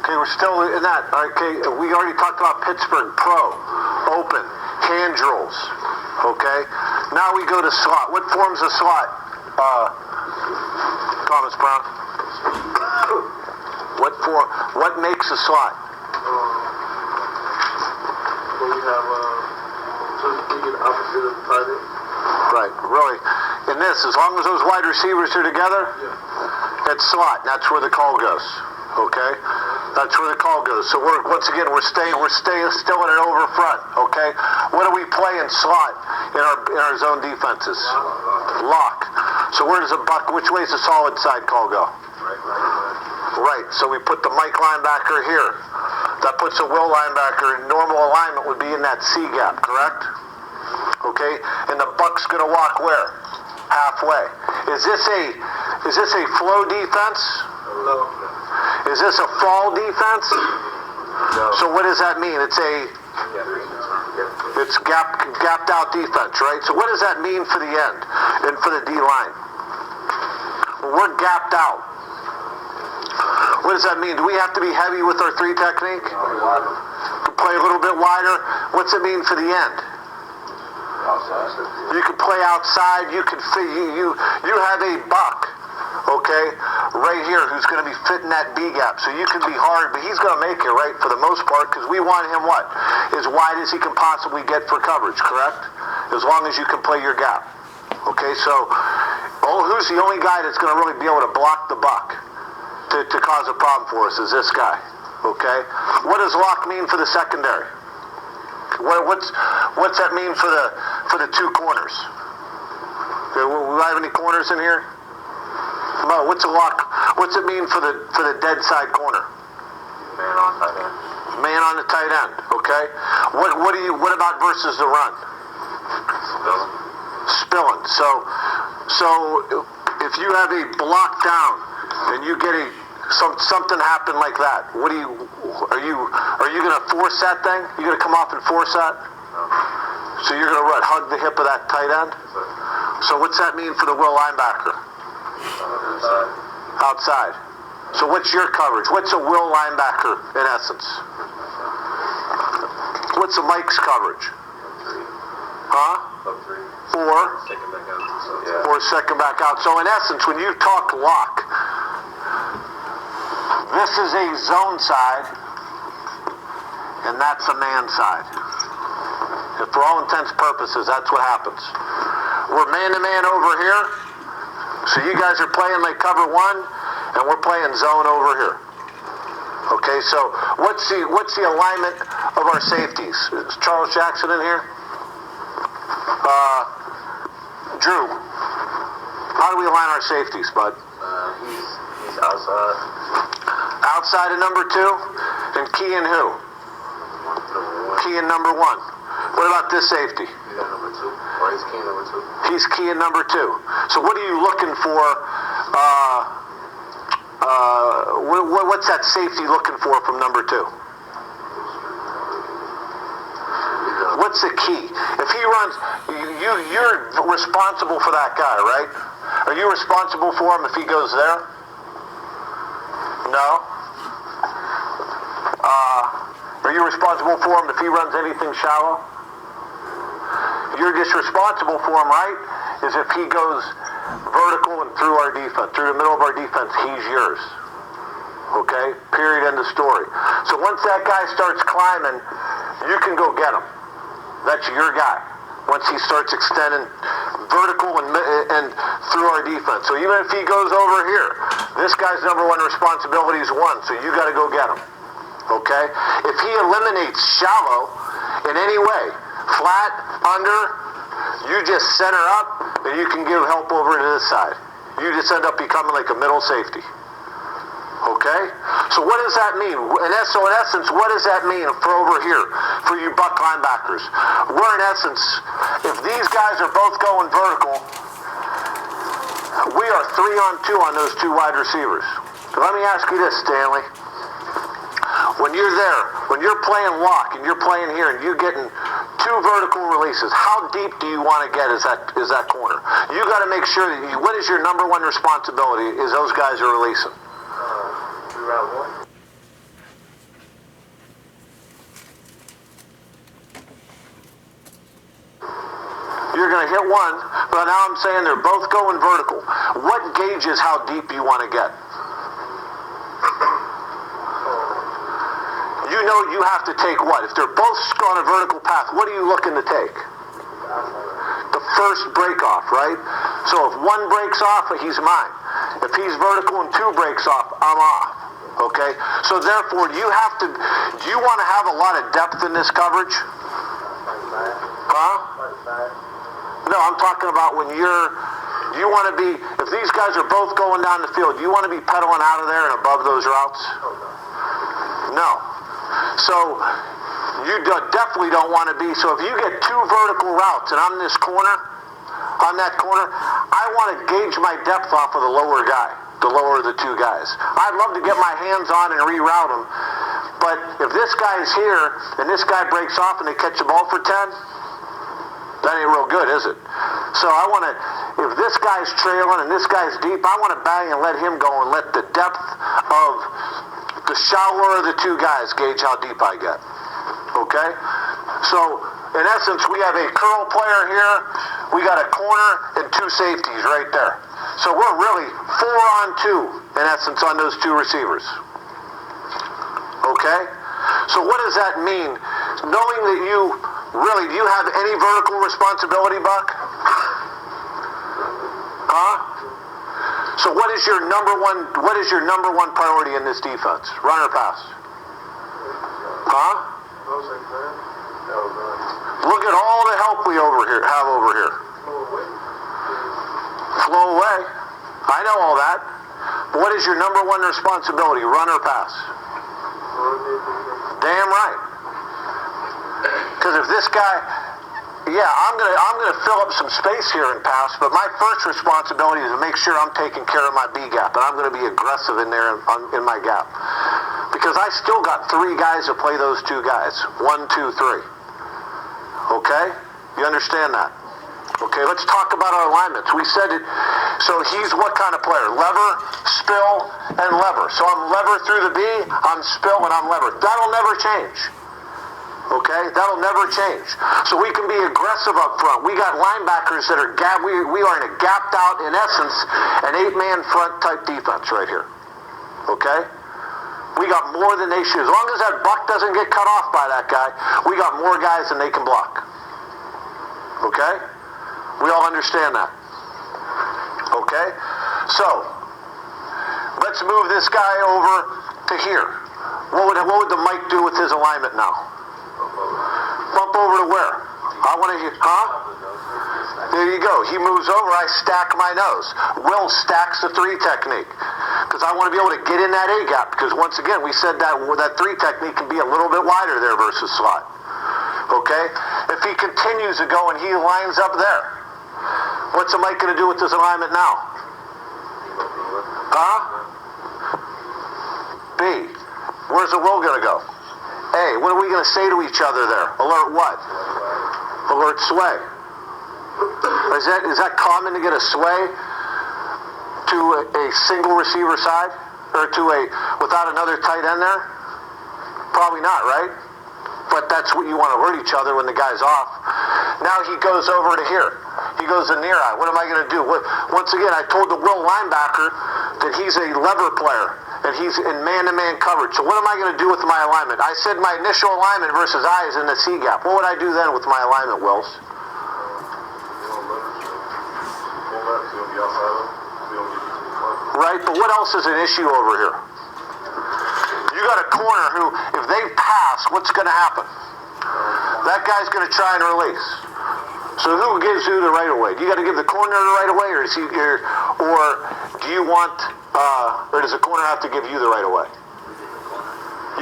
Okay, we're still in that. Okay, we already talked about Pittsburgh, pro, open, hand drills. Okay, now we go to slot. What forms a slot? Thomas Brown. What makes a slot? We have the opposite of tight end. Right, really. In this, as long as those wide receivers are together, it's slot. That's where the call goes. Okay, that's where the call goes. So we're staying still in it over front. Okay, what do we play in slot in our zone defenses? Lock. So where does which way does the solid side call go? Right. So we put the Mike linebacker here. That puts a Will linebacker in normal alignment would be in that C gap, correct? Okay, and the buck's gonna walk where? Halfway. Is this a flow defense? No. Is this a fall defense? No. So what does that mean? It's gapped out defense, right? So what does that mean for the end and for the D line? Well, we're gapped out. What does that mean? Do we have to be heavy with our 3 technique? Play a little bit wider. What's it mean for the end? You can play outside. You can you have a buck, okay, right here who's going to be fitting that B gap. So you can be hard, but he's going to make it, right, for the most part, because we want him what? As wide as he can possibly get for coverage, correct? As long as you can play your gap. Okay, so who's the only guy that's going to really be able to block the buck to cause a problem for us is this guy. Okay? What does lock mean for the secondary? What's that mean for the 2 corners? Do we have any corners in here? No. What's a lock? What's it mean for the dead side corner? Man on tight end. Man on the tight end. Okay. What about versus the run? Spilling. So if you have a block down and you get something happen like that, are you going to force that thing? You going to come off and force that? So you're going to hug the hip of that tight end? So what's that mean for the Will linebacker? Outside. So what's your coverage? What's a Will linebacker in essence? What's a Mike's coverage? Huh? Or second back out. So in essence, when you talk lock, this is a zone side, and that's a man side. And for all intents and purposes, that's what happens. We're man-to-man over here, so you guys are playing like cover 1, and we're playing zone over here. Okay, so what's the alignment of our safeties? Is Charles Jackson in here? Drew, how do we align our safeties, bud? He's outside. Outside of number 2, and key in who? Key in number 1. What about this safety? He's number 2. Or he's key in number 2. He's key in number 2. So what are you looking for? What's that safety looking for from number 2? What's the key? If he runs, you're responsible for that guy, right? Are you responsible for him if he goes there? No. Are you responsible for him if he runs anything shallow? You're just responsible for him, right? Is if he goes vertical and through our defense, through the middle of our defense, he's yours. Okay? Period, end of story. So once that guy starts climbing, you can go get him. That's your guy. Once he starts extending vertical and through our defense. So even if he goes over here, this guy's number 1 responsibility is 1, so you got to go get him. Okay? If he eliminates shallow in any way, flat, under, you just center up, and you can give help over to this side. You just end up becoming like a middle safety. Okay? So what does that mean? So in essence, what does that mean for over here, for you buck linebackers? We're in essence, if these guys are both going vertical, we are 3-on-2 on those 2 wide receivers. So let me ask you this, Stanley. When you're there, when you're playing lock and you're playing here and you're getting 2 vertical releases, how deep do you want to get as that corner? You got to make sure that what is your number 1 responsibility is those guys are releasing. Route 1. You're going to hit one, but now I'm saying they're both going vertical. What gauges how deep you want to get? You know you have to take what? If they're both on a vertical path, what are you looking to take? The first break off, right? So if one breaks off, he's mine. If he's vertical and two breaks off, I'm off. Okay? So therefore, do you want to have a lot of depth in this coverage? Huh? No, I'm talking about when do you want to be, if these guys are both going down the field, do you want to be pedaling out of there and above those routes? No. So you definitely don't want to be, so if you get two vertical routes and I'm this corner, on that corner, I want to gauge my depth off of the lower guy, the lower of the two guys. I'd love to get my hands on and reroute them, but if this guy's here and this guy breaks off and they catch the ball for 10, that ain't real good, is it? So I want to, if this guy's trailing and this guy's deep, I want to bang and let him go and let the depth of the shallower of the two guys gauge how deep I get. Okay? So, in essence, we have a curl player here, we got a corner and two safeties right there. So we're really 4-on-2, in essence, on those two receivers. Okay? So what does that mean? Knowing that do you have any vertical responsibility, Buck? Huh? So what is your number one priority in this defense? Run or pass? Huh? Look at all the help we have over here. Flow away. I know all that. What is your number one responsibility? Run or pass? Damn right. Because if this guy, I'm gonna fill up some space here and pass, but my first responsibility is to make sure I'm taking care of my B gap, and I'm gonna be aggressive in there in my gap. Because I still got three guys to play those two guys. 1, 2, 3. Okay? You understand that? Okay, let's talk about our alignments. We said it, so he's what kind of player? Lever, spill, and lever. So I'm lever through the B, I'm spill, and I'm lever. That'll never change. Okay? That'll never change. So we can be aggressive up front. We got linebackers that are we are in a gapped out, in essence, an 8-man front type defense right here. Okay? We got more than they should. As long as that buck doesn't get cut off by that guy, we got more guys than they can block. Okay? We all understand that. Okay? So, let's move this guy over to here. What would the Mike do with his alignment now? Bump over to where? I want to hear, huh? There you go. He moves over, I stack my nose. Will stacks the 3 technique. Because I want to be able to get in that A gap. Because once again, we said that 3 technique can be a little bit wider there versus slot. Okay? If he continues to go and he lines up there, what's the Mike going to do with his alignment now? Huh? B. Where's the Will going to go? A. What are we going to say to each other there? Alert what? Alert sway. Is that common to get a sway to a single receiver side? Or without another tight end there? Probably not, right? But that's what you want to alert each other when the guy's off. Now he goes over to here. He goes to near eye. What am I going to do? Once again, I told the Will linebacker that he's a lever player and he's in man-to-man coverage. So what am I going to do with my alignment? I said my initial alignment versus I is in the C gap. What would I do then with my alignment, Wills? Right, but what else is an issue over here? You got a corner who, if they pass, what's going to happen? That guy's going to try and release. So who gives you the right of way? Do you got to give the corner the right of way, or do you want, or does the corner have to give you the right of way?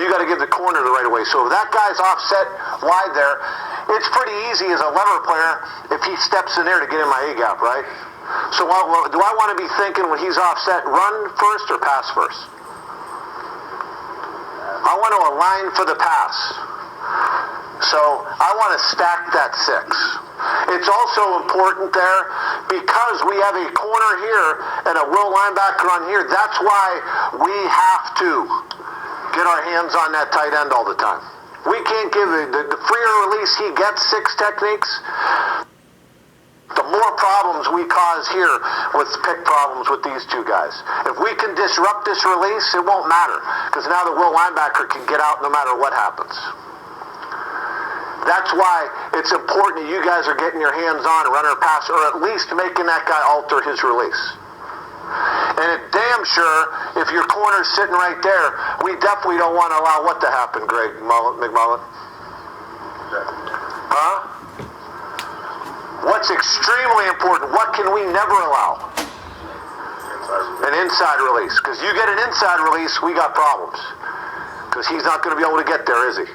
You got to give the corner the right of way. So if that guy's offset wide there, it's pretty easy as a lever player if he steps in there to get in my A gap, right? So do I want to be thinking when he's offset, run first or pass first? I want to align for the pass. So I want to stack that 6. It's also important there because we have a corner here and a Will linebacker on here. That's why we have to get our hands on that tight end all the time. We can't give the freer release he gets 6 techniques. the more problems we cause here with pick problems with these two guys. If we can disrupt this release, it won't matter, because now the will linebacker can get out no matter what happens. That's why it's important that you guys are getting your hands on runner pass, or at least making that guy alter his release. And it damn sure, if your corner's sitting right there, we definitely don't want to allow what to happen, Greg McMullen? Huh? What's extremely important, what can we never allow? An inside release. Because you get an inside release, we got problems. Because he's not going to be able to get there, is he?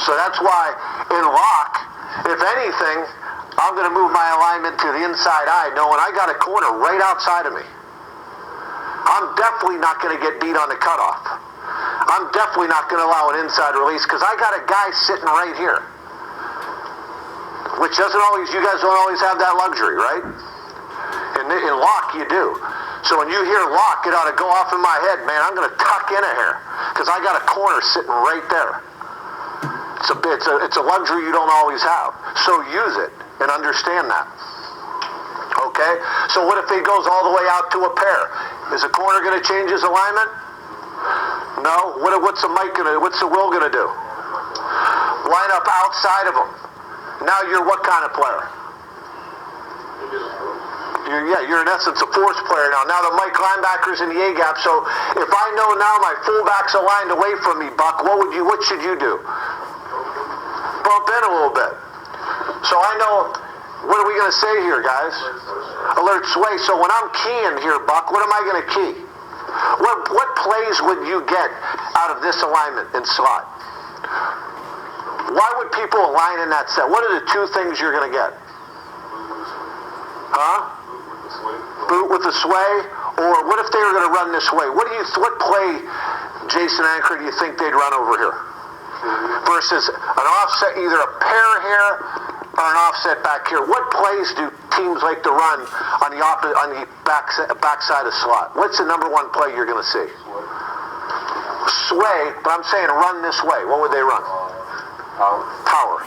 So that's why in lock, if anything, I'm going to move my alignment to the inside eye, knowing I got a corner right outside of me. I'm definitely not going to get beat on the cutoff. I'm definitely not going to allow an inside release, because I got a guy sitting right here. Which doesn't always, you guys don't always have that luxury, right? In lock, you do. So when you hear lock, it ought to go off in my head, man, I'm going to tuck in a hair, because I got a corner sitting right there. It's a luxury you don't always have. So use it and understand that. Okay? So what if he goes all the way out to a pair? Is the corner going to change his alignment? No. What's the will going to do? Line up outside of him. Now you're what kind of player? You're in essence a force player now. Now the Mike linebacker's in the A gap. So if I know now my fullback's aligned away from me, Buck, what should you do? Bump in a little bit. So I know, what are we going to say here, guys? Alert sway. So when I'm keying here, Buck, what am I going to key? What plays would you get out of this alignment in slot? Why would people align in that set? What are the two things you're going to get? Huh? Boot with the sway? Or what if they were going to run this way? What play, Jason Anchor, do you think they'd run over here? Versus an offset, either a pair here or an offset back here. What plays do teams like to run on the backside of slot? What's the number one play you're going to see? Sway, but I'm saying run this way. What would they run? Power.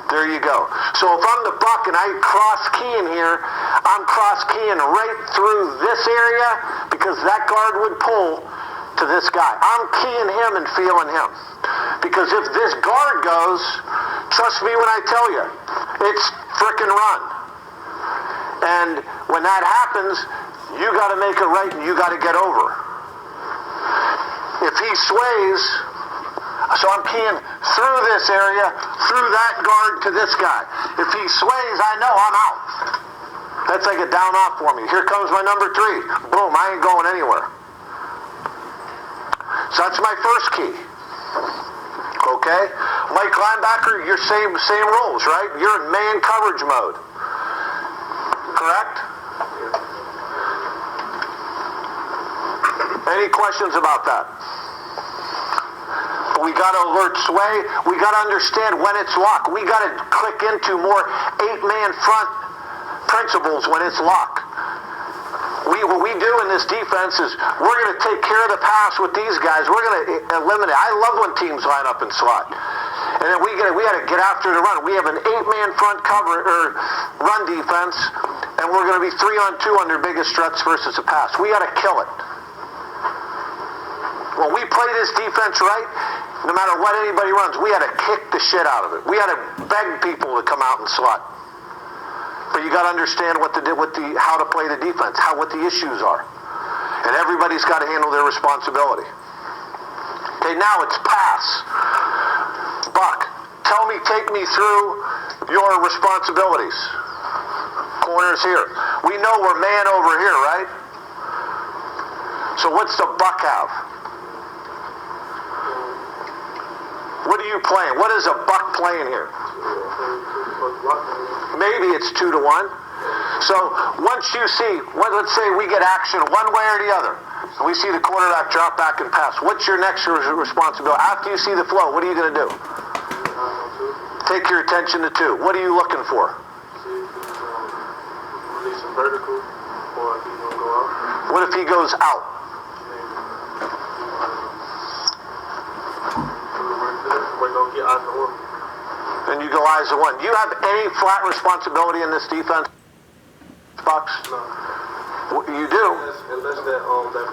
There you go. So if I'm the Buck and I cross keying here, I'm cross keying right through this area, because that guard would pull to this guy. I'm keying him and feeling him. Because if this guard goes, trust me when I tell you, it's frickin' run. And when that happens, you got to make it right and you got to get over. If he sways, so I'm keying through this area, through that guard to this guy. If he sways, I know I'm out. That's like a down off for me. Here comes my number 3. Boom, I ain't going anywhere. So that's my first key. Okay? Mike linebacker, you're same rules, right? You're in man coverage mode. Correct? Any questions about that? We got to alert sway. We got to understand when it's locked. We got to click into more 8-man front principles when it's locked. What we do in this defense is we're going to take care of the pass with these guys. We're going to eliminate. I love when teams line up in slot. And then we got to get after the run. We have an 8-man front cover or run defense, and we're going to be 3-on-2 under biggest threats versus a pass. We got to kill it. When we play this defense right, no matter what anybody runs, we had to kick the shit out of it. We had to beg people to come out and slot. But you got to understand how to play the defense, what the issues are. And everybody's got to handle their responsibility. Okay, now it's pass. Buck, take me through your responsibilities. Corners here. We know we're man over here, right? So what's the Buck have? What are you playing? What is a Buck playing here? Maybe it's 2-1. So once you see, let's say we get action one way or the other, and we see the quarterback drop back and pass. What's your next responsibility? After you see the flow, what are you going to do? Take your attention to 2. What are you looking for? Release a vertical, or if he's going to go out. What if he goes out? We're going to get out of the order. And you go eyes of one. Do you have any flat responsibility in this defense, Bucks? No. You do. Unless that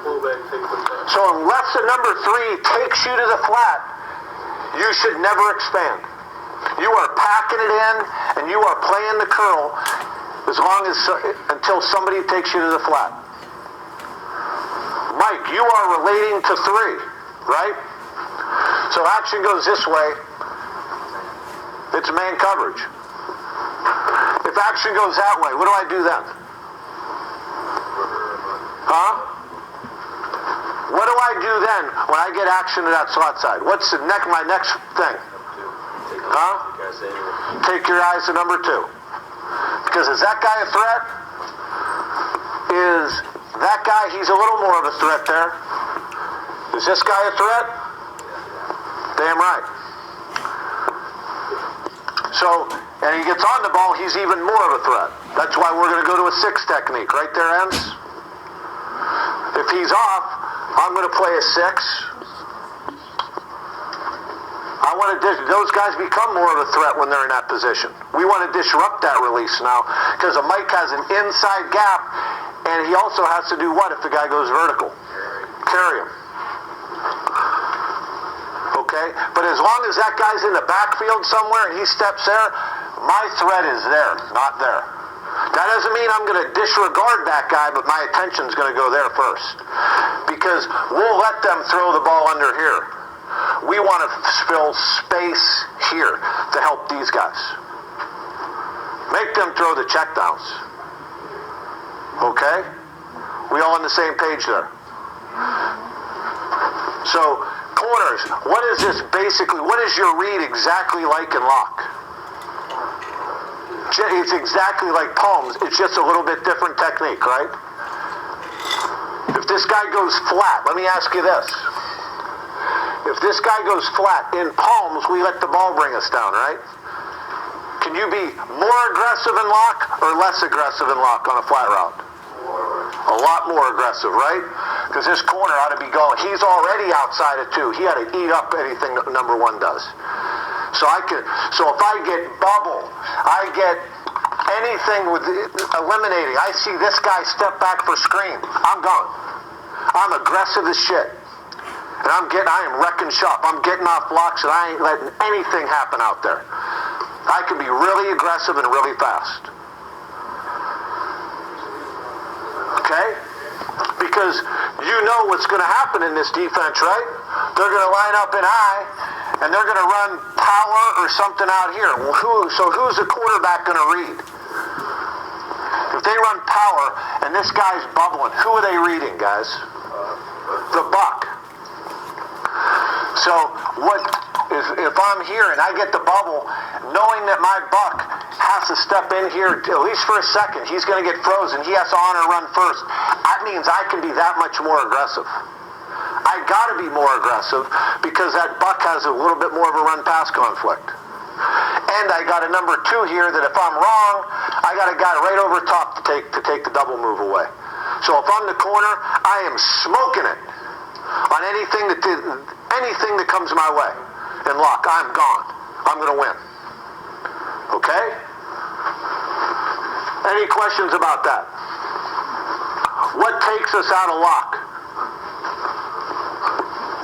fullback takes the flat. So unless the number 3 takes you to the flat, you should never expand. You are packing it in, and you are playing the curl until somebody takes you to the flat. Mike, you are relating to 3, right? So action goes this way. It's man coverage. If action goes that way, what do I do then? Huh? What do I do then when I get action to that slot side? What's my next thing? Huh? Take your eyes to number 2. Because is that guy a threat? Is that guy, he's a little more of a threat there. Is this guy a threat? Damn right. So, and he gets on the ball, he's even more of a threat. That's why we're going to go to a 6 technique. Right there, Ends? If he's off, I'm going to play a 6. I want to those guys become more of a threat when they're in that position. We want to disrupt that release now because Mike has an inside gap, and he also has to do what if the guy goes vertical? Carry him. Okay? But as long as that guy's in the backfield somewhere and he steps there, my threat is there, not there. That doesn't mean I'm going to disregard that guy, but my attention's going to go there first. Because we'll let them throw the ball under here. We want to fill space here to help these guys. Make them throw the checkdowns. Okay? We all on the same page there. So, corners, what is this basically, what is your read exactly like in lock? It's exactly like palms, it's just a little bit different technique, right? If this guy goes flat, let me ask you this. If this guy goes flat, in palms, we let the ball bring us down, right? Can you be more aggressive in lock or less aggressive in lock on a flat route? A lot more aggressive, right? Because this corner ought to be going. He's already outside of 2. He ought to eat up anything that number 1 does. So if I get bubble, I get anything with eliminating. I see this guy step back for screen. I'm gone. I'm aggressive as shit. And I am wrecking shop. I'm getting off blocks and I ain't letting anything happen out there. I can be really aggressive and really fast. Okay? Because you know what's going to happen in this defense, right? They're going to line up in I, and they're going to run power or something out here. Well, so who's the quarterback going to read? If they run power and this guy's bubbling, who are they reading, guys? The buck. So if I'm here and I get the bubble, knowing that my buck has to step in here at least for a second, he's going to get frozen. He has to honor run first. That means I can be that much more aggressive. I got to be more aggressive because that buck has a little bit more of a run-pass conflict. And I got a number 2 here that if I'm wrong, I got a guy right over top to take the double move away. So if I'm the corner, I am smoking it on anything that comes my way. And lock, I'm gone. I'm going to win. Okay? Any questions about that? What takes us out of lock?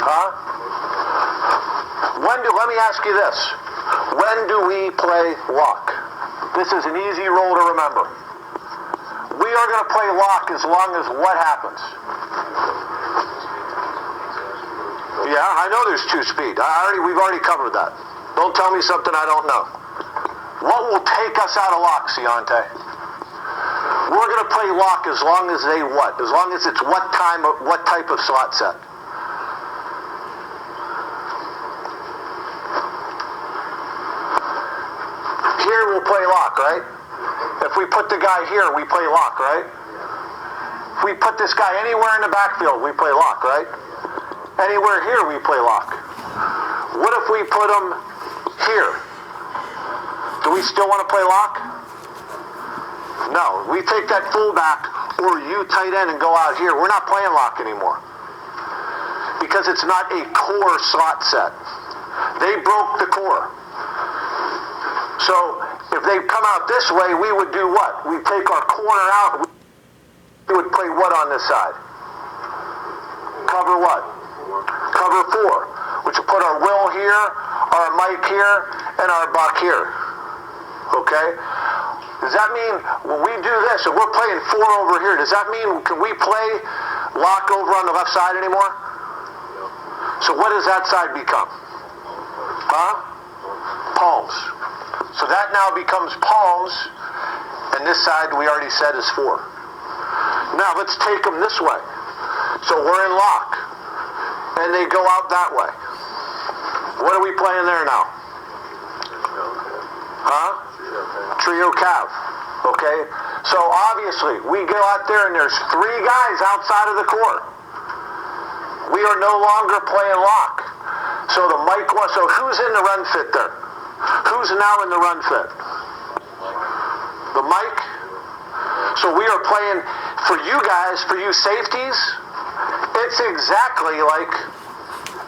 Huh? Let me ask you this. When do we play lock? This is an easy rule to remember. We are going to play lock as long as what happens? Yeah, I know there's 2 speed. We've already covered that. Don't tell me something I don't know. What will take us out of lock, Ciante? We're going to play lock as long as they what? As long as it's what type of slot set? Here we'll play lock, right? If we put the guy here, we play lock, right? If we put this guy anywhere in the backfield, we play lock, right? Anywhere here, we play lock. What if we put him here? Do we still want to play lock? No. We take that fullback or you tight end and go out here. We're not playing lock anymore. Because it's not a core slot set. They broke the core. So if they come out this way, we would do what? We take our corner out. We would play what on this side? Cover what? Cover 4, which will put our Will here, our Mike here, and our Buck here. Okay? Does that mean when we do this, and we're playing 4 over here, does that mean can we play lock over on the left side anymore? So what does that side become? Huh? Palms. So that now becomes palms, and this side we already said is 4. Now let's take them this way. So we're in lock, and they go out that way. What are we playing there now? Huh? Trio cav. Okay? So obviously, we go out there and there's 3 guys outside of the court. We are no longer playing lock. So the Mike was, so who's in the run fit there? Who's now in the run fit? The Mike? So we are playing, for you guys, for you safeties, it's exactly like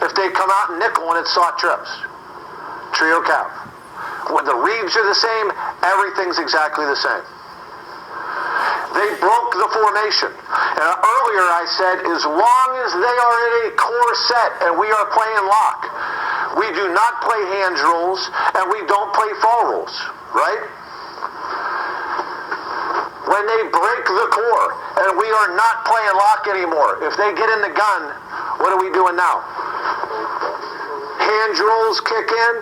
if they come out in nickel and it's slot trips. Trio cav. When the reads are the same, everything's exactly the same. They broke the formation. And earlier I said, as long as they are in a core set and we are playing lock, we do not play hand rules and we don't play fall rules, right? When they break the core and we are not playing lock anymore, if they get in the gun, what are we doing now? Hand rules kick in,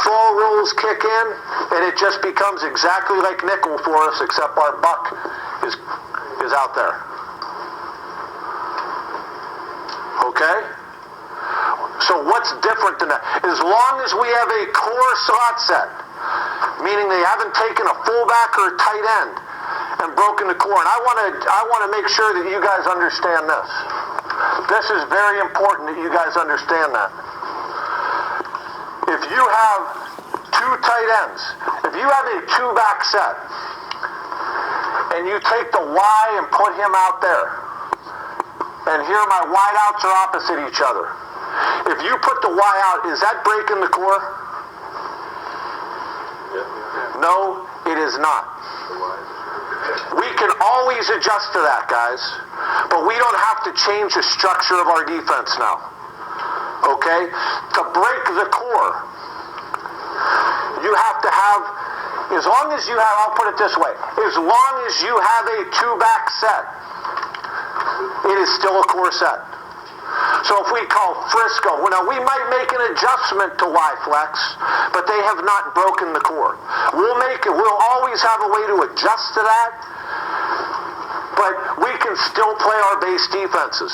fall rules kick in, and it just becomes exactly like nickel for us, except our Buck is out there. Okay? So what's different than that? As long as we have a core slot set, meaning they haven't taken a fullback or a tight end and broken the core, and I want to make sure that you guys understand this. This is very important that you guys understand that. If you have 2 tight ends, if you have a 2-back set, and you take the Y and put him out there, and here my wideouts are opposite each other. If you put the Y out, is that breaking the core? No, it is not. We can always adjust to that, guys, but we don't have to change the structure of our defense now. Okay? To break the core, you have to have, as long as you have, I'll put it this way, as long as you have a 2-back set, it is still a core set. So if we call Frisco, well, now we might make an adjustment to Y-flex, but they have not broken the core. We'll always have a way to adjust to that, but we can still play our base defenses.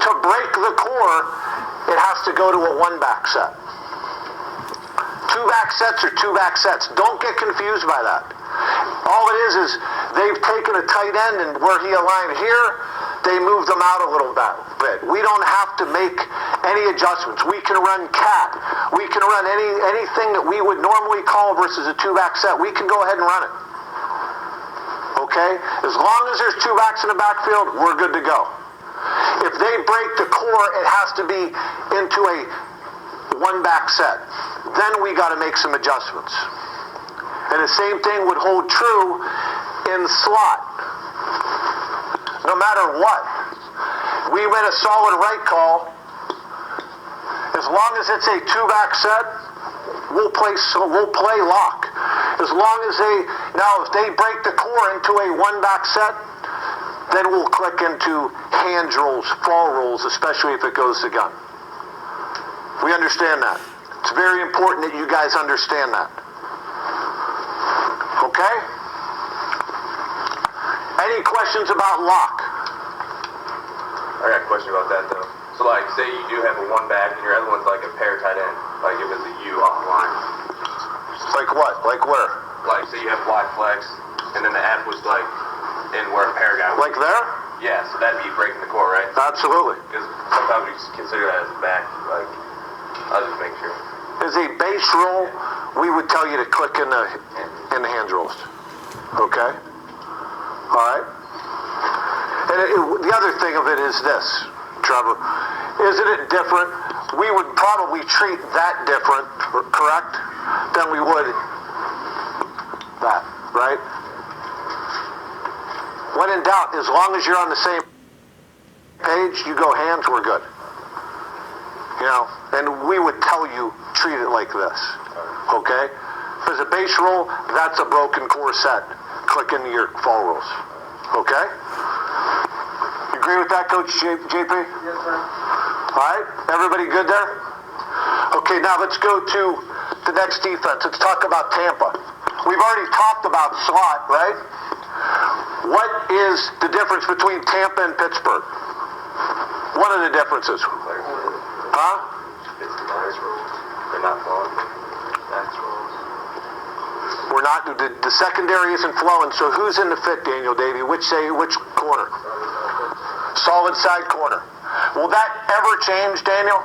To break the core, it has to go to a 1-back set. 2-back sets are 2-back sets. Don't get confused by that. All it is they've taken a tight end and where he aligned here, they moved them out a little bit. We don't have to make any adjustments. We can run cat. We can run anything that we would normally call versus a 2-back set. We can go ahead and run it. Okay? As long as there's 2 backs in the backfield, we're good to go. If they break the core, it has to be into a 1-back set. Then we got to make some adjustments. And the same thing would hold true in slot. No matter what, we made a solid right call. As long as it's a 2-back set, we'll play lock. As long as if they break the core into a 1-back set, then we'll click into hand rolls, fall rolls, especially if it goes to gun. We understand that. It's very important that you guys understand that. Okay? Any questions about lock? I got a question about that though. So like, say you do have a 1-back and your other one's like a pair tight end, like if it's a U offline. Like what? Like where? Like say you have Y flex and then the F was like in where a pair guy was. Like there? Yeah, so that'd be breaking the core, right? Absolutely. Because sometimes we just consider that as a back. Like, I'll just make sure. As a base roll, we would tell you to click in the hand rolls. Okay? All right? And the other thing of it is this, Trevor. Isn't it different? We would probably treat that different, correct, than we would that, right? When in doubt, as long as you're on the same page, you go hands, we're good. You know, and we would tell you, treat it like this, okay? If there's a base roll, that's a broken core set. Click into your fall rolls, okay? You agree with that, Coach JP? Yes, sir. All right, everybody good there? Okay, now let's go to the next defense. Let's talk about Tampa. We've already talked about slot, right? What is the difference between Tampa and Pittsburgh? What are the differences? Huh? They're not flowing. That's rolls. We're not. The secondary isn't flowing. So who's in the fit, Daniel Davey? Which corner? Solid side corner. Will that ever change, Daniel?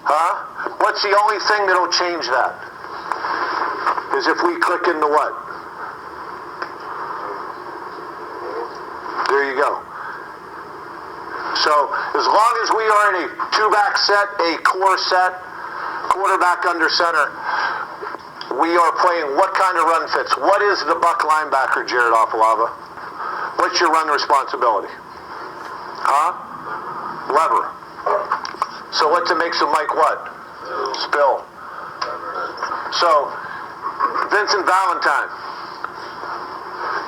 Huh? What's the only thing that'll change that? Is if we click into what? There you go. So as long as we are in a two-back set, a core set, quarterback under center, we are playing what kind of run fits? What is the buck linebacker, Jared Offalava? What's your run responsibility? Huh? Lever. So what's it makes him like what? Spill. So, Vincent Valentine.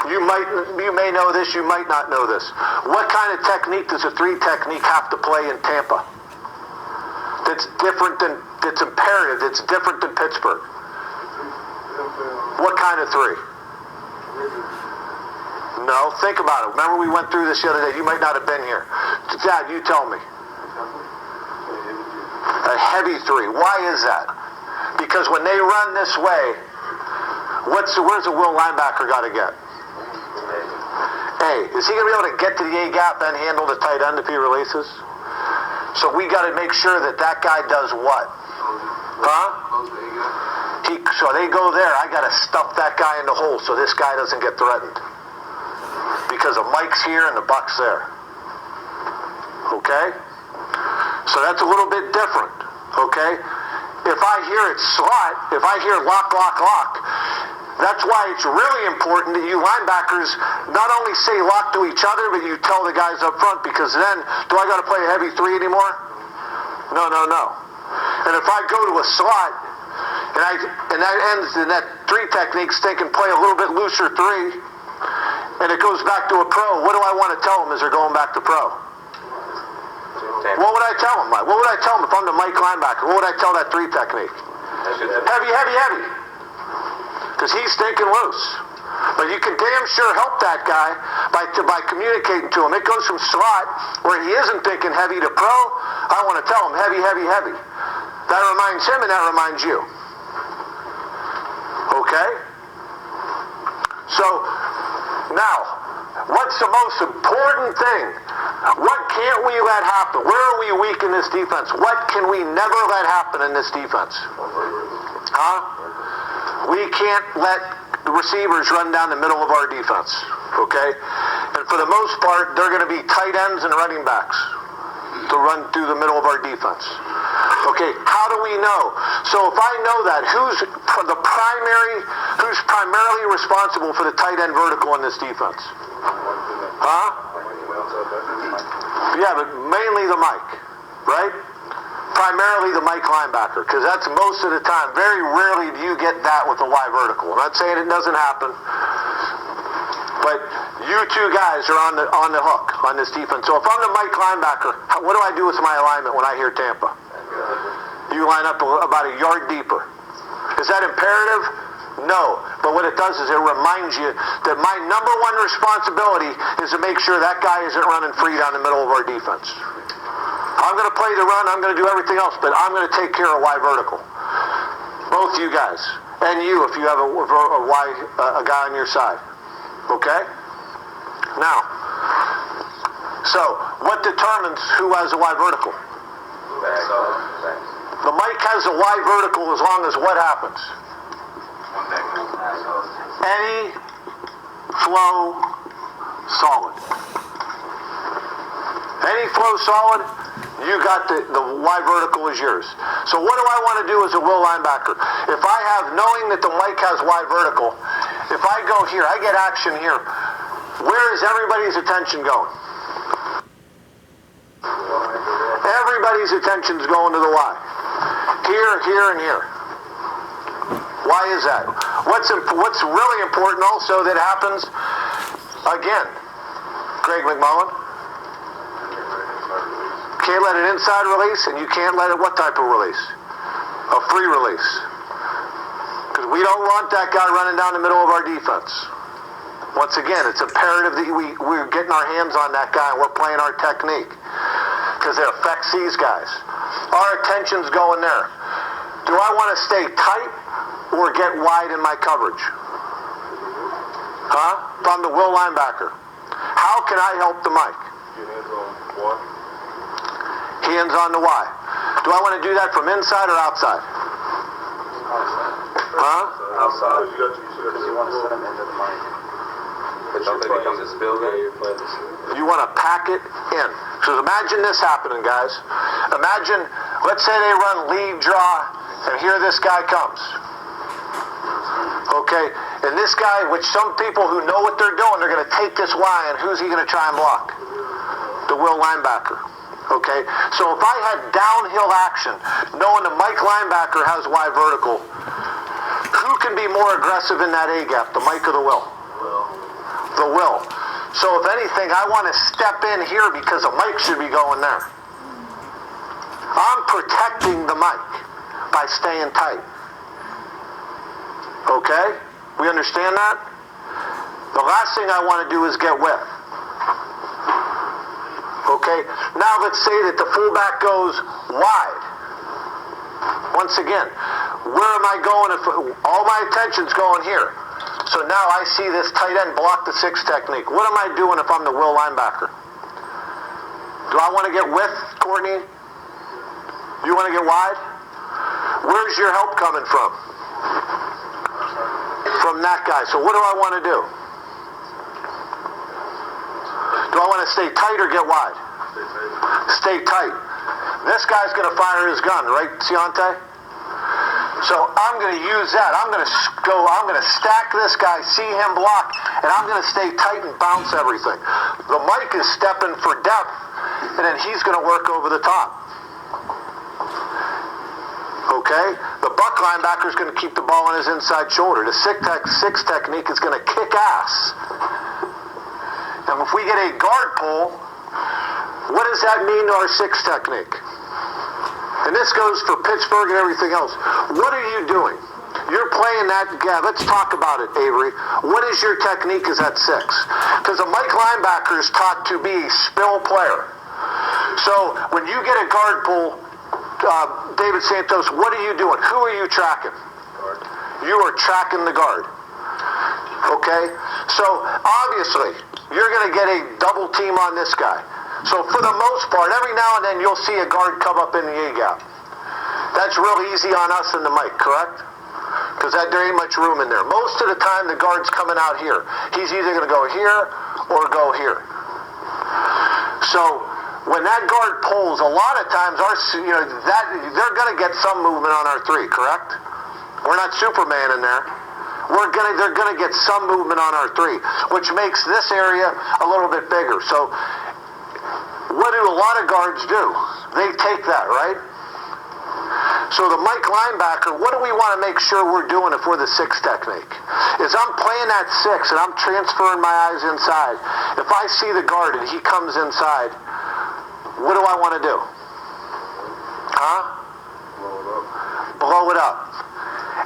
You may know this, you might not know this. What kind of technique does a 3 technique have to play in Tampa? That's imperative, that's different than Pittsburgh. What kind of 3? No, think about it. Remember we went through this the other day. You might not have been here. Dad, you tell me. A heavy 3. Why is that? Because when they run this way, where's the will linebacker got to get? A. Is he going to be able to get to the A gap and handle the tight end if he releases? So we got to make sure that guy does what? Huh? So they go there. I got to stuff that guy in the hole so this guy doesn't get threatened. Because the Mike's here and the Buck's there. Okay? So that's a little bit different. Okay? If I hear it slot, if I hear lock, lock, lock, that's why it's really important that you linebackers not only say lock to each other, but you tell the guys up front, because then, do I got to play a heavy 3 anymore? No. And if I go to a slot, and that ends in that 3 techniques thinking play a little bit looser 3, and it goes back to a pro, what do I want to tell them as they're going back to pro? What would I tell them? What would I tell them if I'm the Mike linebacker? What would I tell that 3 technique? Heavy. Because he's thinking loose. But you can damn sure help that guy by communicating to him. It goes from slot, where he isn't thinking heavy, to pro. I want to tell him heavy. That reminds him and that reminds you. Okay? So, now, what's the most important thing? What can't we let happen? Where are we weak in this defense? What can we never let happen in this defense? Huh? We can't let the receivers run down the middle of our defense, okay? And for the most part, they're going to be tight ends and running backs to run through the middle of our defense. Okay, how do we know? So if I know that, who's primarily responsible for the tight end vertical in this defense? Huh? Yeah, but mainly the Mike, right? Primarily the Mike linebacker, because that's most of the time. Very rarely do you get that with a Y vertical. I'm not saying it doesn't happen, but you 2 guys are on the hook on this defense. So if I'm the Mike linebacker, what do I do with my alignment when I hear Tampa? You line up about a yard deeper. Is that imperative? No. But what it does is it reminds you that my number 1 responsibility is to make sure that guy isn't running free down the middle of our defense. I'm going to play the run, I'm going to do everything else, but I'm going to take care of Y vertical. Both you guys. And you, if you have a guy on your side. Okay? Now, so, what determines who has a Y vertical? The Mike has a Y vertical as long as what happens? Any flow solid. Any flow solid, You got the Y vertical is yours. So what do I want to do as a will linebacker? If I have, knowing that the Mike has Y vertical, if I go here, I get action here. Where is everybody's attention going? Everybody's attention's going to the Y. Here, here, and here. Why is that? What's really important also that happens, again, Greg McMullen, can't let it inside release, and you can't let it what type of release? A free release. Because we don't want that guy running down the middle of our defense. Once again, it's imperative that we're getting our hands on that guy and we're playing our technique. Because it affects these guys. Our attention's going there. Do I want to stay tight or get wide in my coverage? Huh? If I'm the will linebacker. How can I help the Mike? Hands on the Y. Do I want to do that from inside or outside? Huh? Outside. You want to send him into the mic. But don't they become the spill game? You want to pack it in. So imagine this happening, guys. Imagine, let's say they run lead draw, and here this guy comes. Okay, and this guy, which some people who know what they're doing, they're going to take this Y, and who's he going to try and block? The will linebacker. Okay, so if I had downhill action, knowing the Mike linebacker has Y vertical, who can be more aggressive in that A gap, the Mike or the will? The will. So if anything, I want to step in here because the Mike should be going there. I'm protecting the Mike by staying tight. Okay? We understand that? The last thing I want to do is get width. Okay? Now let's say that the fullback goes wide. Once again, where am I going if all my attention's going here? So now I see this tight end block the 6 technique. What am I doing if I'm the will linebacker? Do I want to get width, Courtney? You want to get wide? Where's your help coming from? From that guy. So what do I want to do? Do I want to stay tight or get wide? Stay tight. This guy's going to fire his gun, right, Ciante? So I'm going to use that. I'm going to stack this guy, see him block, and I'm going to stay tight and bounce everything. The Mike is stepping for depth, and then he's going to work over the top. Okay? The buck linebacker is going to keep the ball on his inside shoulder. The 6 technique is going to kick ass. And if we get a guard pull, what does that mean to our 6 technique? And this goes for Pittsburgh and everything else. What are you doing? You're playing that, yeah, let's talk about it, Avery. What is your technique as that 6? Because a Mike linebacker is taught to be a spill player. So when you get a guard pull, David Santos, what are you doing? Who are you tracking? You are tracking the guard. Okay? So obviously, you're going to get a double team on this guy. So for the most part, every now and then you'll see a guard come up in the A gap. That's real easy on us and the Mike, correct? Because there ain't much room in there. Most of the time the guard's coming out here. He's either going to go here or go here. So when that guard pulls, a lot of times they're going to get some movement on our 3, correct? We're not Superman in there. They're going to get some movement on our 3, which makes this area a little bit bigger. So what do a lot of guards do? They take that, right? So the Mike linebacker, what do we want to make sure we're doing if we're the 6 technique? Is I'm playing that 6 and I'm transferring my eyes inside. If I see the guard and he comes inside, what do I want to do? Huh? Blow it up.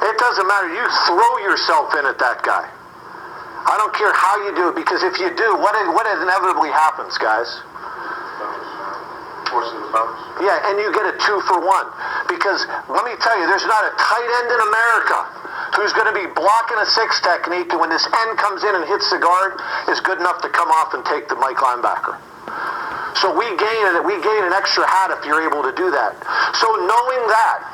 It doesn't matter. You throw yourself in at that guy. I don't care how you do it, because if you do, what inevitably happens, guys? Yeah, and you get a 2-for-1. Because let me tell you, there's not a tight end in America who's going to be blocking a 6 technique, and when this end comes in and hits the guard, is good enough to come off and take the Mike linebacker. So we gain an extra hat if you're able to do that. So knowing that,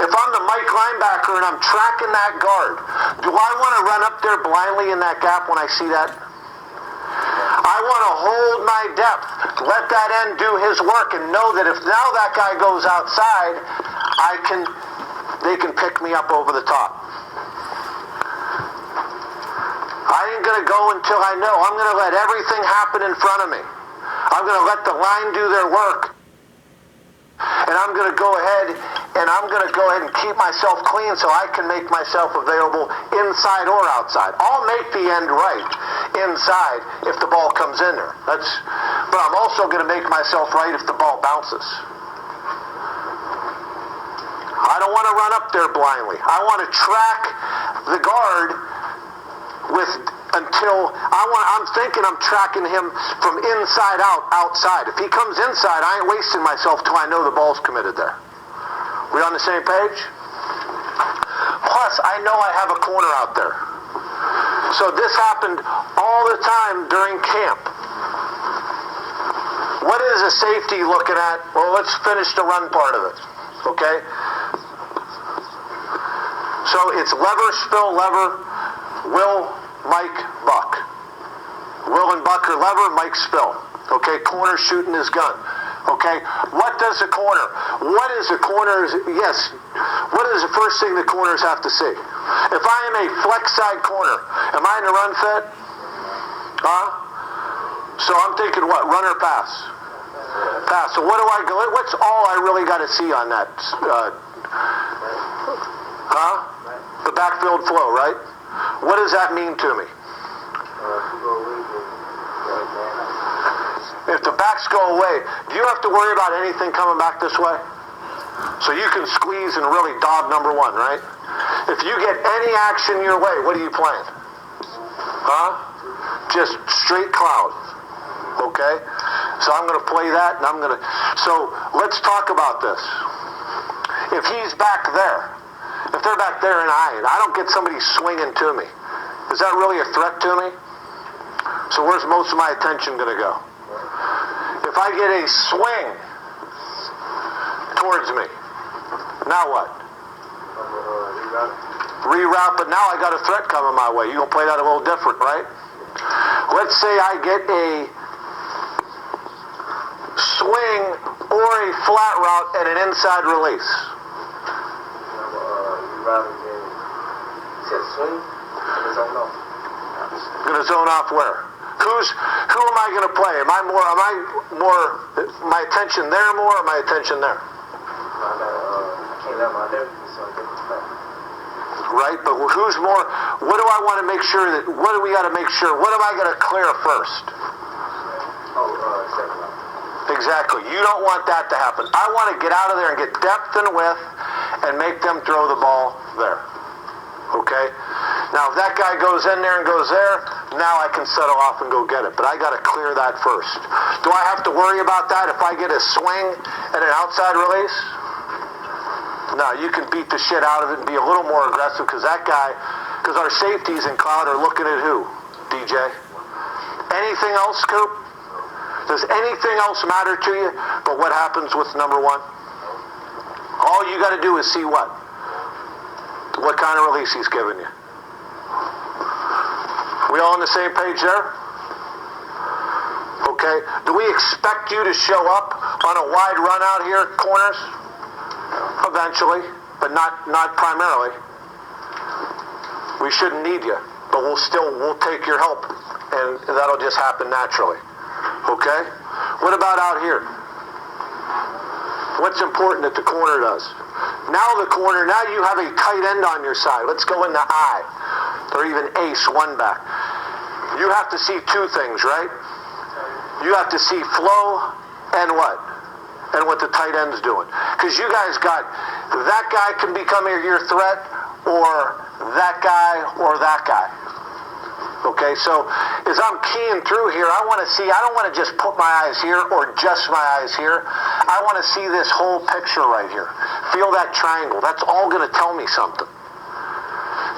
if I'm the Mike linebacker and I'm tracking that guard, do I want to run up there blindly in that gap when I see that? I want to hold my depth, let that end do his work, and know that if now that guy goes outside, they can pick me up over the top. I ain't going to go until I know. I'm going to let everything happen in front of me. I'm going to let the line do their work. And I'm going to go ahead and keep myself clean so I can make myself available inside or outside. I'll make the end right inside if the ball comes in there. But I'm also going to make myself right if the ball bounces. I don't want to run up there blindly. I want to track the guard until I'm thinking I'm tracking him from inside outside. If he comes inside, I ain't wasting myself till I know the ball's committed there. We on the same page? Plus, I know I have a corner out there. So this happened all the time during camp. What is a safety looking at? Well, let's finish the run part of it. Okay? So it's lever, spill, lever, Will, Mike, Buck. Will and Buck are lever, Mike spill. Okay, corner shooting his gun. Okay, what does the corner? What is the corner's? Yes, what is the first thing the corners have to see? If I am a flex side corner, am I in the run fit? So I'm thinking what? Run or pass? Pass. So what do I go? What's all I really got to see on that? The backfield flow, right? What does that mean to me? If the backs go away, do you have to worry about anything coming back this way? So you can squeeze and really dog number one, right? If you get any action your way, what are you playing? Just straight cloud. Okay? So I'm going to play that, and so let's talk about this. If he's back there, if they're back there and I don't get somebody swinging to me, is that really a threat to me? So where's most of my attention going to go? If I get a swing towards me, now what? Reroute, but now I got a threat coming my way. You're going to play that a little different, right? Let's say I get a swing or a flat route and an inside release. Going to zone off where? Who am I going to play? Am I more, my attention there more, or my attention there? Right, but who's more, what do I want to make sure what do we got to make sure, what am I going to clear first? Exactly, you don't want that to happen. I want to get out of there and get depth and width and make them throw the ball there. Okay? Now, if that guy goes in there and goes there, now I can settle off and go get it. But I got to clear that first. Do I have to worry about that if I get a swing and an outside release? No, you can beat the shit out of it and be a little more aggressive because our safeties in cloud are looking at who? DJ? Anything else, Coop? Does anything else matter to you but what happens with number one? All you got to do is see what? What kind of release he's giving you. We all on the same page there? Okay. Do we expect you to show up on a wide run out here, corners? Eventually, but not primarily. We shouldn't need you, but we'll take your help, and that'll just happen naturally. Okay? What about out here? What's important that the corner does? Now you have a tight end on your side. Let's go in the I, or even ace, one back. You have to see two things, right? You have to see flow and what? And what the tight end's doing. Because you guys got, that guy can become your threat, or that guy, or that guy. Okay, so as I'm keying through here, I want to see, I don't want to just put my eyes here or just my eyes here. I want to see this whole picture right here. Feel that triangle. That's all going to tell me something.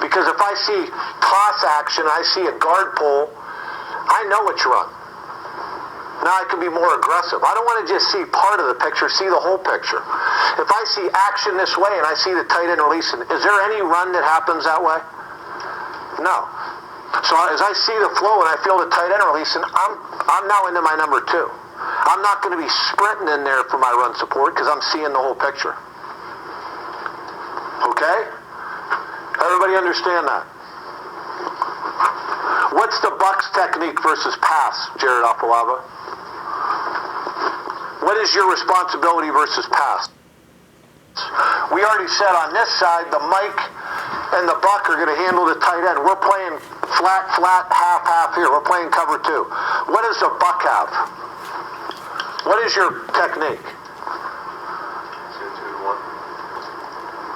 Because if I see toss action, I see a guard pull, I know which run. Now I can be more aggressive. I don't want to just see part of the picture, see the whole picture. If I see action this way and I see the tight end releasing, is there any run that happens that way? No. So as I see the flow and I feel the tight end releasing, I'm now into my number 2. I'm not going to be sprinting in there for my run support because I'm seeing the whole picture. Okay? Everybody understand that? What's the Bucs technique versus pass, Jared Apalava? What is your responsibility versus pass? We already said on this side, the Mike and the Buck are going to handle the tight end. We're playing flat, half here. We're playing cover 2. What does the Buck have? What is your technique? 2 to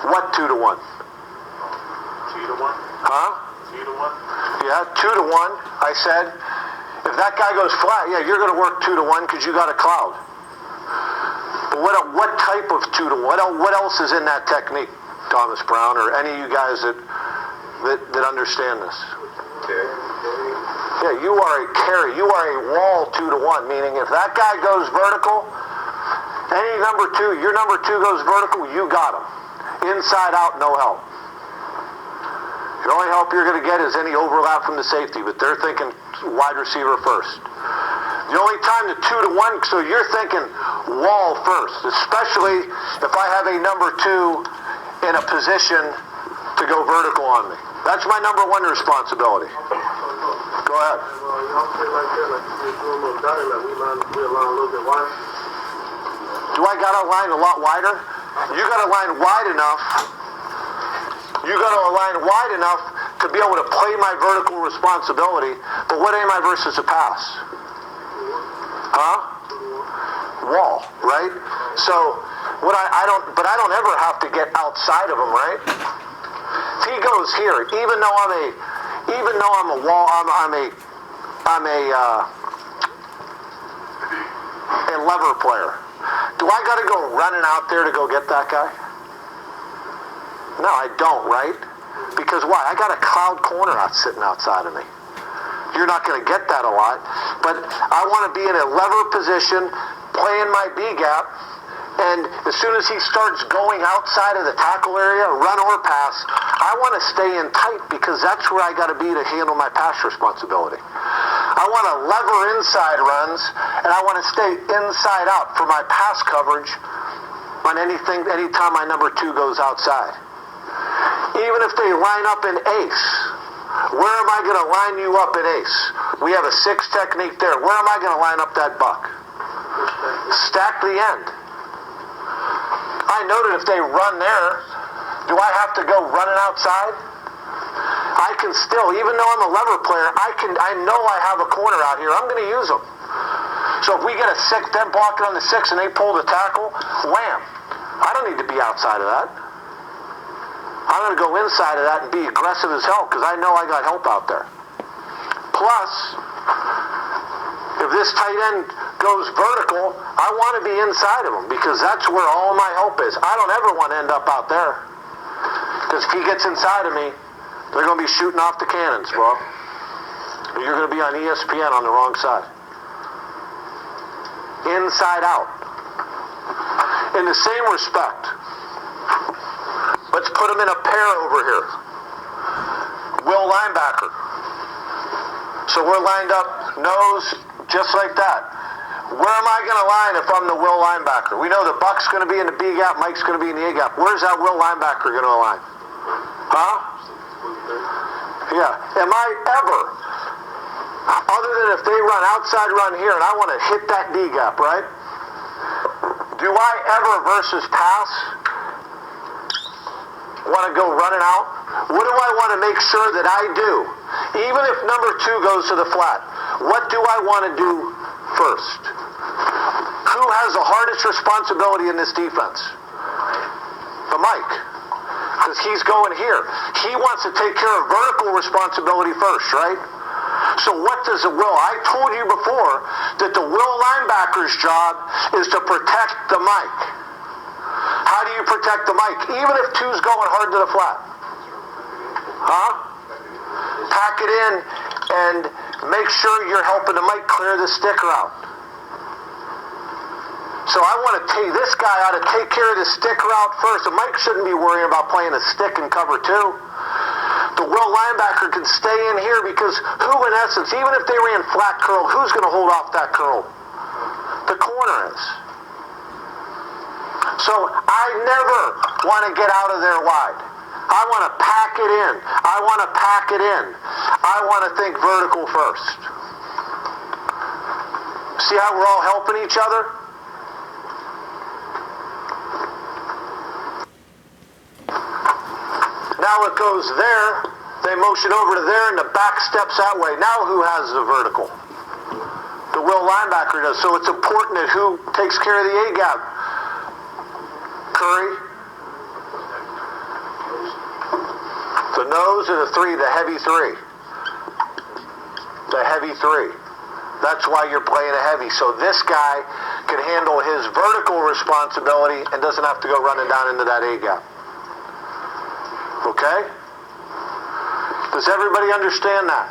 1. What 2 to 1? 2 to 1. Huh? 2 to 1. Yeah, 2 to 1. I said, if that guy goes flat, yeah, you're going to work 2 to 1 because you got a cloud. But what type of 2 to 1? What else is in that technique, Thomas Brown, or any of you guys that understand this? Okay. Yeah, you are a carry. You are a wall 2 to 1, meaning if that guy goes vertical, any number 2, your number 2 goes vertical, you got him. Inside out, no help. The only help you're going to get is any overlap from the safety, but they're thinking wide receiver first. The only time the 2 to 1, so you're thinking wall first, especially if I have a number 2 in a position to go vertical on me. That's my number 1 responsibility. Go ahead. Well, y'all play like that, like you do a little dotted, like we line a little bit wide. Do I got to line a lot wider? You got to line wide enough. You got to align wide enough to be able to play my vertical responsibility. But what am I versus a pass? Huh? Wall, right? So what I don't ever have to get outside of him, right? If he goes here, even though I'm a wall, I'm a lever player. Do I got to go running out there to go get that guy? No, I don't, right? Because why? I got a cloud corner sitting outside of me. You're not going to get that a lot. But I want to be in a lever position, playing my B gap, and as soon as he starts going outside of the tackle area, run or pass, I want to stay in tight because that's where I got to be to handle my pass responsibility. I want to lever inside runs, and I want to stay inside out for my pass coverage on anytime my number 2 goes outside. Even if they line up in ace, where am I going to line you up in ace? We have a 6 technique there. Where am I going to line up that buck? Stack the end. I know that if they run there, do I have to go running outside? I can still, even though I'm a lever player, I know I have a corner out here. I'm going to use them. So if we get a 6, them blocking on the 6 and they pull the tackle, wham. I don't need to be outside of that. I'm going to go inside of that and be aggressive as hell because I know I got help out there. Plus, if this tight end goes vertical, I want to be inside of him because that's where all my help is. I don't ever want to end up out there because if he gets inside of me, they're going to be shooting off the cannons, bro. You're going to be on ESPN on the wrong side. Inside out. In the same respect, let's put them in a pair over here. Will linebacker. So we're lined up nose just like that. Where am I going to line if I'm the will linebacker? We know the Buck's going to be in the B gap, Mike's going to be in the A gap. Where's that will linebacker going to align? Huh? Yeah. Am I ever, other than if they run outside run here and I want to hit that D gap, right? Do I ever versus pass want to go running out? What do I want to make sure that I do? Even if number 2 goes to the flat, what do I want to do first? Who has the hardest responsibility in this defense? The Mike. Because he's going here. He wants to take care of vertical responsibility first, right? So what does the will? I told you before that the will linebacker's job is to protect the Mike. How do you protect the Mike? Even if 2's going hard to the flat. Huh? Pack it in and make sure you're helping the Mike clear the sticker out. So I want to take this guy out to take care of the sticker out first. The Mike shouldn't be worrying about playing a stick in cover 2. The will linebacker can stay in here because who, in essence, even if they ran flat curl, who's going to hold off that curl? The corner is. So I never want to get out of there wide. I want to pack it in. I want to pack it in. I want to think vertical first. See how we're all helping each other? Now it goes there. They motion over to there, and the back steps that way. Now who has the vertical? The will linebacker does. So it's important that who takes care of the A-gap? Curry? The nose or the three, the heavy three? The heavy three. That's why you're playing a heavy. So this guy can handle his vertical responsibility and doesn't have to go running down into that A-gap. Okay? Does everybody understand that?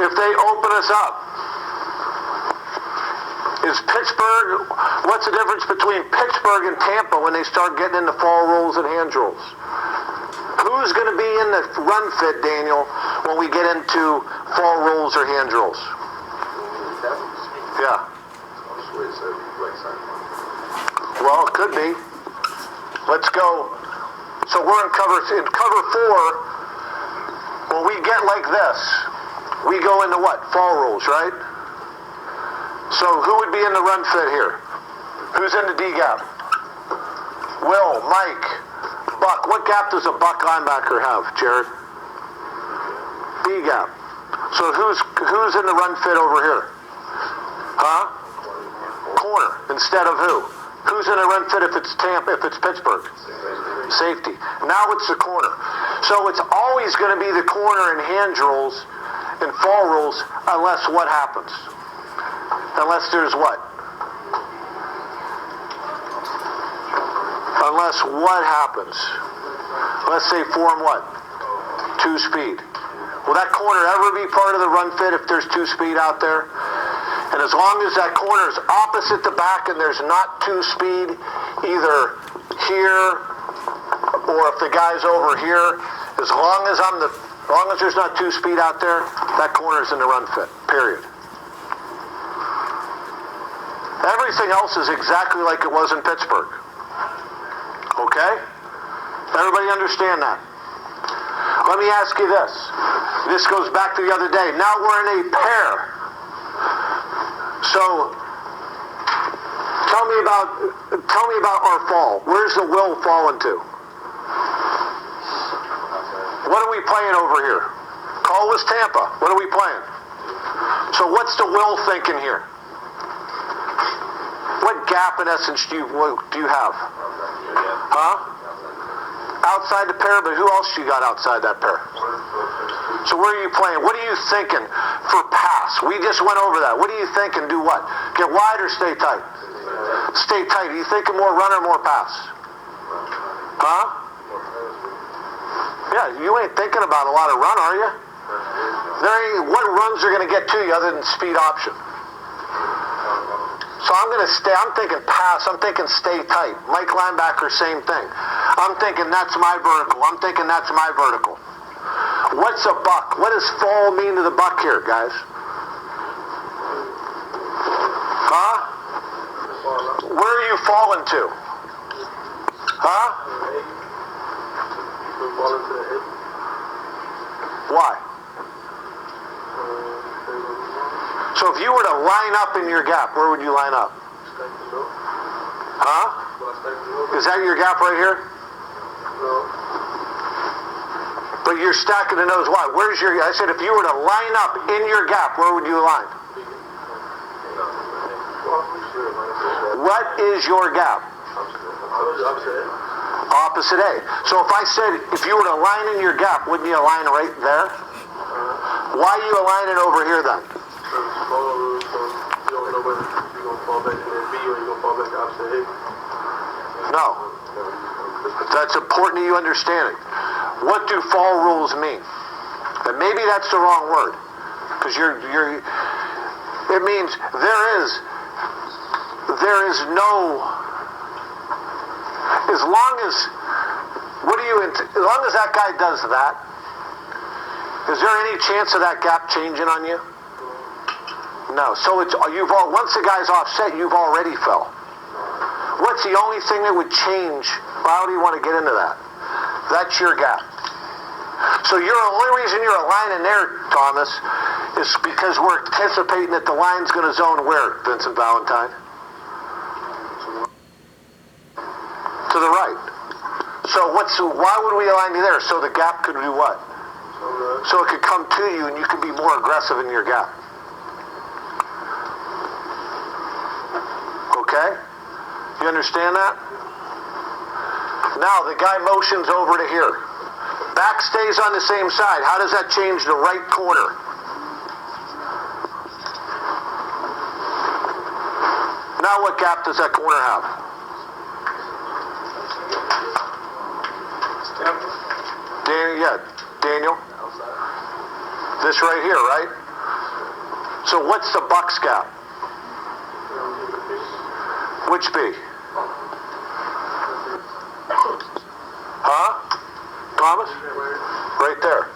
If they open us up, is Pittsburgh, what's the difference between Pittsburgh and Tampa when they start getting into fall rolls and hand rolls? Who's going to be in the run fit, Daniel, when we get into fall rolls or hand rolls? Yeah. Well, it could be. Let's go. So we're in cover 4. When we get like this, we go into what? Fall rolls, right? So who would be in the run fit here? Who's in the D gap? Will, Mike, Buck. What gap does a Buck linebacker have, Jared? D gap. So who's in the run fit over here? Huh? Corner instead of who? Who's in the run fit if it's Tampa, if it's Pittsburgh? Safety. Now it's the corner. So it's always going to be the corner in hand rolls and fall rolls unless what happens? Unless there's what? Unless what happens? Let's say form what? 2 speed. Will that corner ever be part of the run fit if there's 2 speed out there? And as long as that corner is opposite the back and there's not 2 speed, either here or if the guy's over here, as long as there's not 2 speed out there, that corner's in the run fit, period. Everything else is exactly like it was in Pittsburgh. Okay? Everybody understand that? Let me ask you this. This goes back to the other day. Now we're in a pair. So, tell me about our fall. Where's the will fall into? What are we playing over here? Call was Tampa. What are we playing? So what's the will thinking here? What gap in essence do you have? Huh? Outside the pair, but who else you got outside that pair? So where are you playing? What are you thinking for pass? We just went over that. What are you thinking? Do what? Get wide or stay tight? Stay tight. Are you thinking more run or more pass? Huh? Yeah, you ain't thinking about a lot of run, are you? What runs are going to get to you other than speed option? So I'm thinking pass, I'm thinking stay tight. Mike linebacker, same thing. I'm thinking that's my vertical. I'm thinking that's my vertical. What's a buck? What does fall mean to the buck here, guys? Huh? Where are you falling to? Huh? Why? So if you were to line up in your gap, where would you line up? Huh? Is that your gap right here? But you're stacking the nose. Why? Where's your... I said if you were to line up in your gap, where would you line? What is your gap? Opposite A. So if I said if you were to line in your gap, wouldn't you align right there? Why are you aligning over here then? No. That's important to you understanding. What do fall rules mean? And maybe that's the wrong word. Because it means there is no, as long as that guy does that, is there any chance of that gap changing on you? No. So once the guy's offset, you've already fell. What's the only thing that would change? Why do you want to get into that? That's your gap. So the only reason you're aligning there, Thomas, is because we're anticipating that the line's going to zone where, Vincent Valentine? To the right. So why would we align you there? So the gap could do what? So it could come to you and you could be more aggressive in your gap. Okay? You understand that? Now the guy motions over to here. Back stays on the same side. How does that change the right corner? Now what gap does that corner have? Daniel. This right here, right? So what's the Bucks gap? Which B? Huh? Thomas? Right there.